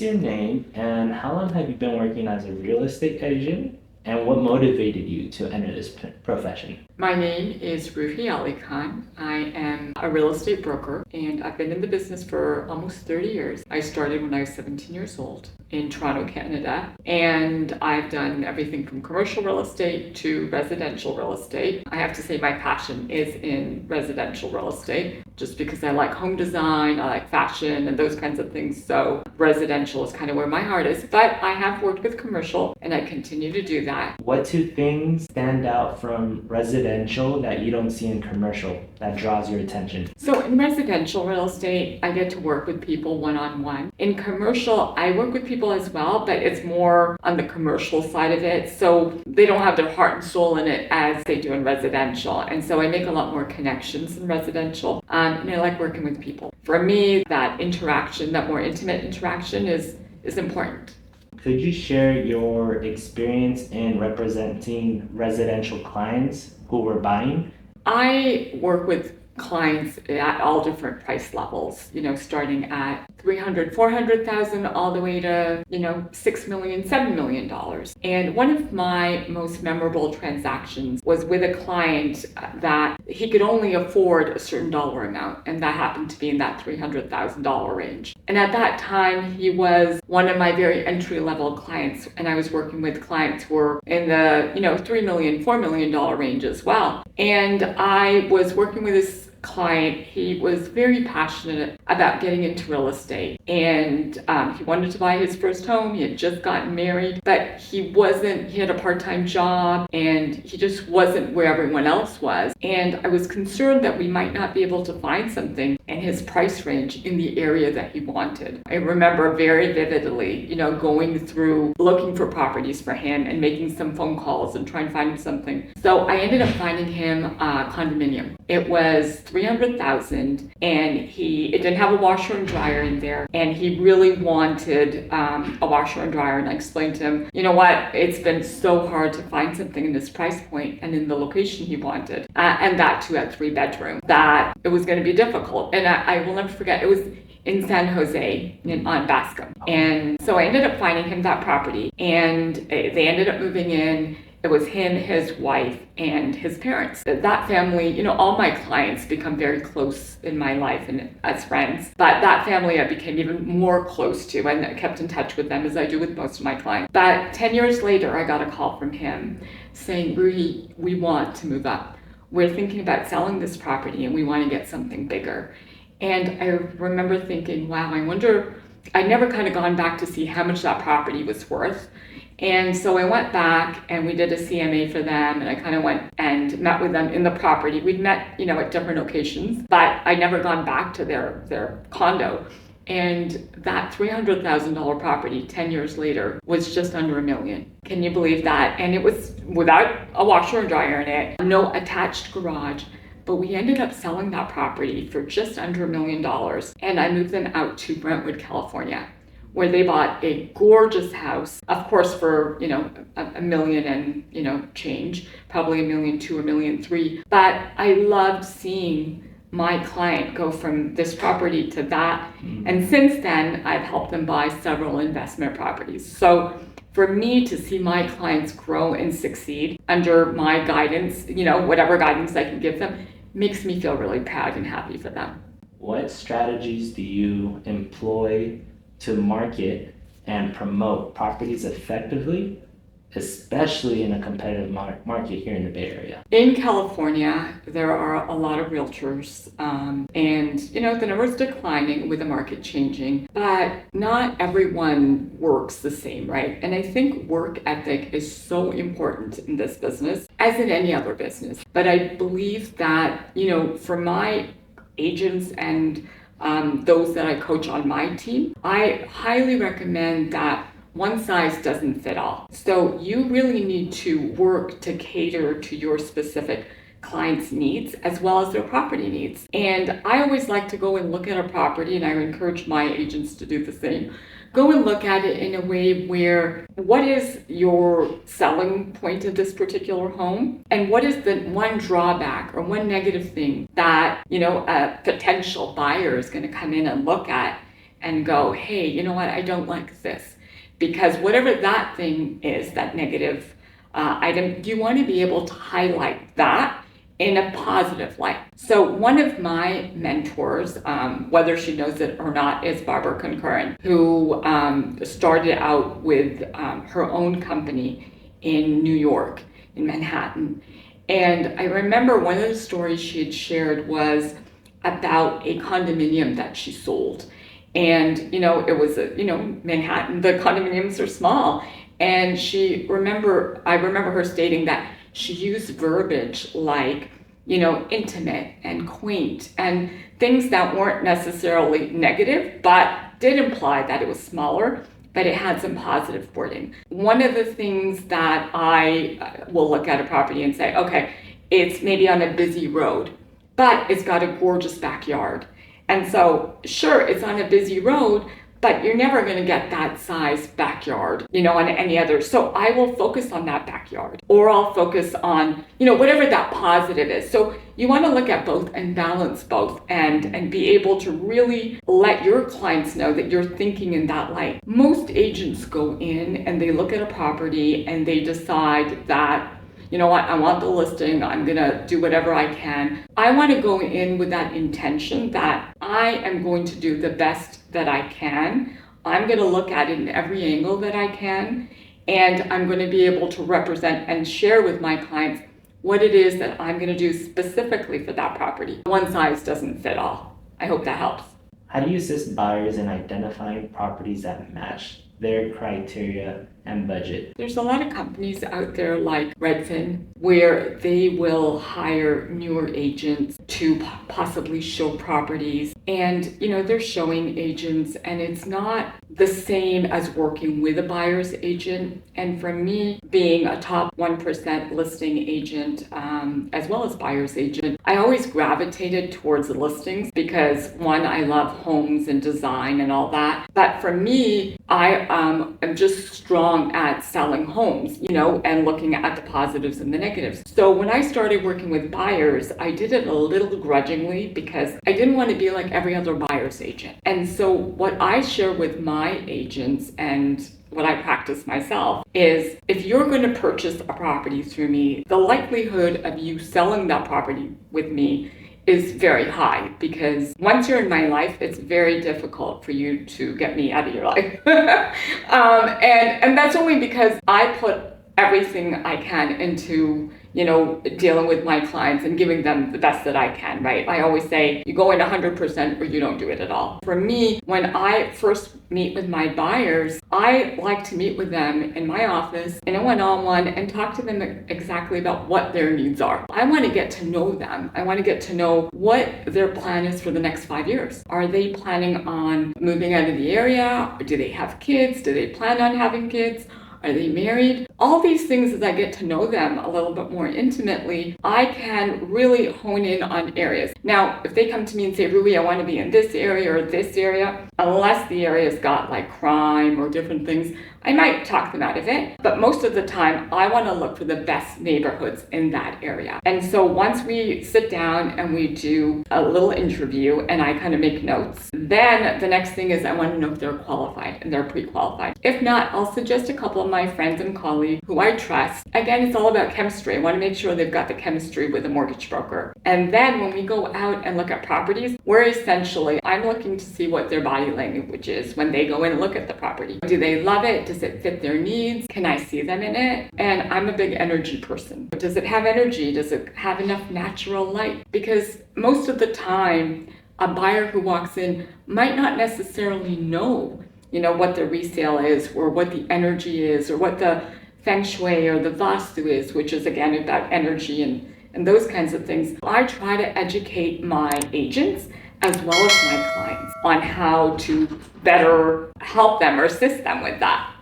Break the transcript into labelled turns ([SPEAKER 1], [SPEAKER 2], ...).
[SPEAKER 1] your name and how long have you been working as a real estate agent? And what motivated you to enter this profession?
[SPEAKER 2] My name is Ruhi Alikhan. I am a real estate broker and I've been in the business for almost 30 years. I started when I was 17 years old in Toronto, Canada, and I've done everything from commercial real estate to residential real estate. I have to say my passion is in residential real estate just because I like home design, I like fashion and those kinds of things. So residential is kind of where my heart is, but I have worked with commercial and I continue to do that.
[SPEAKER 1] What two things stand out from residential that you don't see in commercial that draws your attention?
[SPEAKER 2] So in residential real estate, I get to work with people one-on-one. In commercial, I work with people as well, but it's more on the commercial side of it. So they don't have their heart and soul in it as they do in residential. And so I make a lot more connections in residential. And I like working with people. For me, that interaction, that more intimate interaction is important.
[SPEAKER 1] Could you share your experience in representing residential clients who were buying?
[SPEAKER 2] I work with clients at all different price levels, starting at 300, 400,000 all the way to, 6 million, $7 million. And one of my most memorable transactions was with a client that he could only afford a certain dollar amount. And that happened to be in that $300,000 range. And at that time, he was one of my very entry-level clients. And I was working with clients who were in the, $3 million, $4 million range as well. And I was working with this client. He was very passionate about getting into real estate, and he wanted to buy his first home. He had just gotten married, but he had a part-time job and he just wasn't where everyone else was. And I was concerned that we might not be able to find something in his price range in the area that he wanted. I remember very vividly, going through looking for properties for him and making some phone calls and trying to find him something. So I ended up finding him a condominium. It was $300,000 and it didn't have a washer and dryer in there, and he really wanted a washer and dryer. And I explained to him, you know what, it's been so hard to find something in this price point and in the location he wanted, and that too at 3-bedroom, that it was going to be difficult. And I will never forget, it was in San Jose on Bascom. And so I ended up finding him that property, and they ended up moving in. It was him, his wife, and his parents. That family, all my clients become very close in my life and as friends. But that family I became even more close to and I kept in touch with them as I do with most of my clients. But 10 years later, I got a call from him saying, Ruhi, we want to move up. We're thinking about selling this property and we want to get something bigger. And I remember thinking, wow, I wonder, I'd never kind of gone back to see how much that property was worth. And so I went back and we did a CMA for them, and I kind of went and met with them in the property. We'd met, at different locations, but I'd never gone back to their condo. And that $300,000 property 10 years later was just under $1 million. Can you believe that? And it was without a washer and dryer in it, no attached garage. But we ended up selling that property for just under $1 million. And I moved them out to Brentwood, California, where they bought a gorgeous house, of course, for, $1 million and, change, probably $1.2 million, $1.3 million. But I loved seeing my client go from this property to that. And since then, I've helped them buy several investment properties. So for me to see my clients grow and succeed under my guidance, whatever guidance I can give them, makes me feel really proud and happy for them.
[SPEAKER 1] What strategies do you employ to market and promote properties effectively, especially in a competitive market here in the Bay Area?
[SPEAKER 2] In California, there are a lot of realtors, and the number's declining with the market changing, but not everyone works the same, right? And I think work ethic is so important in this business, as in any other business. But I believe that, for my agents and those that I coach on my team, I highly recommend that one size doesn't fit all. So you really need to work to cater to your specific clients' needs as well as their property needs. And I always like to go and look at a property, and I encourage my agents to do the same. Go and look at it in a way where, what is your selling point of this particular home? And what is the one drawback or one negative thing that, a potential buyer is going to come in and look at? and go, hey, you know what, I don't like this. Because whatever that thing is, that negative item, you want to be able to highlight that in a positive light. So one of my mentors, whether she knows it or not, is Barbara Concurrent, who started out with her own company in New York, in Manhattan. And I remember one of the stories she had shared was about a condominium that she sold. And, it was, Manhattan, the condominiums are small. And I remember her stating that she used verbiage like, intimate and quaint and things that weren't necessarily negative, but did imply that it was smaller, but it had some positive wording. One of the things that I will look at a property and say, okay, it's maybe on a busy road, but it's got a gorgeous backyard. And so, sure, it's on a busy road, but you're never going to get that size backyard, on any other. So I will focus on that backyard, or I'll focus on, whatever that positive is. So you want to look at both and balance both and be able to really let your clients know that you're thinking in that light. Most agents go in and they look at a property and they decide that, you know what, I want the listing, I'm gonna do whatever I can. I want to go in with that intention that I am going to do the best that I can. I'm going to look at it in every angle that I can, and I'm going to be able to represent and share with my clients what it is that I'm going to do specifically for that property. One size doesn't fit all. I hope that helps.
[SPEAKER 1] How do you assist buyers in identifying properties that match their criteria and budget?
[SPEAKER 2] There's a lot of companies out there like Redfin where they will hire newer agents to possibly show properties. And, they're showing agents and it's not the same as working with a buyer's agent. And for me, being a top 1% listing agent, as well as buyer's agent, I always gravitated towards listings because one, I love homes and design and all that. But for me, I am just strong at selling homes, and looking at the positives and the negatives. So when I started working with buyers, I did it a little grudgingly because I didn't want to be like every other buyer's agent. And so what I share with my agents and what I practice myself is if you're going to purchase a property through me, the likelihood of you selling that property with me is very high, because once you're in my life, it's very difficult for you to get me out of your life. And that's only because I put everything I can into, dealing with my clients and giving them the best that I can, right? I always say, you go in 100% or you don't do it at all. For me, when I first meet with my buyers, I like to meet with them in my office in a one-on-one and talk to them exactly about what their needs are. I want to get to know them. I want to get to know what their plan is for the next 5 years. Are they planning on moving out of the area? Do they have kids? Do they plan on having kids? Are they married? All these things, as I get to know them a little bit more intimately, I can really hone in on areas. Now, if they come to me and say, Ruhi, I want to be in this area or this area, unless the area's got like crime or different things, I might talk them out of it. But most of the time, I want to look for the best neighborhoods in that area. And so once we sit down and we do a little interview and I kind of make notes, then the next thing is I want to know if they're qualified and they're pre-qualified. If not, I'll suggest a couple of my friends and colleagues who I trust. Again, it's all about chemistry. I want to make sure they've got the chemistry with a mortgage broker. And then when we go out and look at properties, I'm looking to see what their body language is when they go in and look at the property. Do they love it? Does it fit their needs? Can I see them in it? And I'm a big energy person. Does it have energy? Does it have enough natural light? Because most of the time, a buyer who walks in might not necessarily know, what the resale is or what the energy is or what the feng shui or the vastu is, which is again about energy and those kinds of things. I try to educate my agents as well as my clients on how to better help them or assist them with that.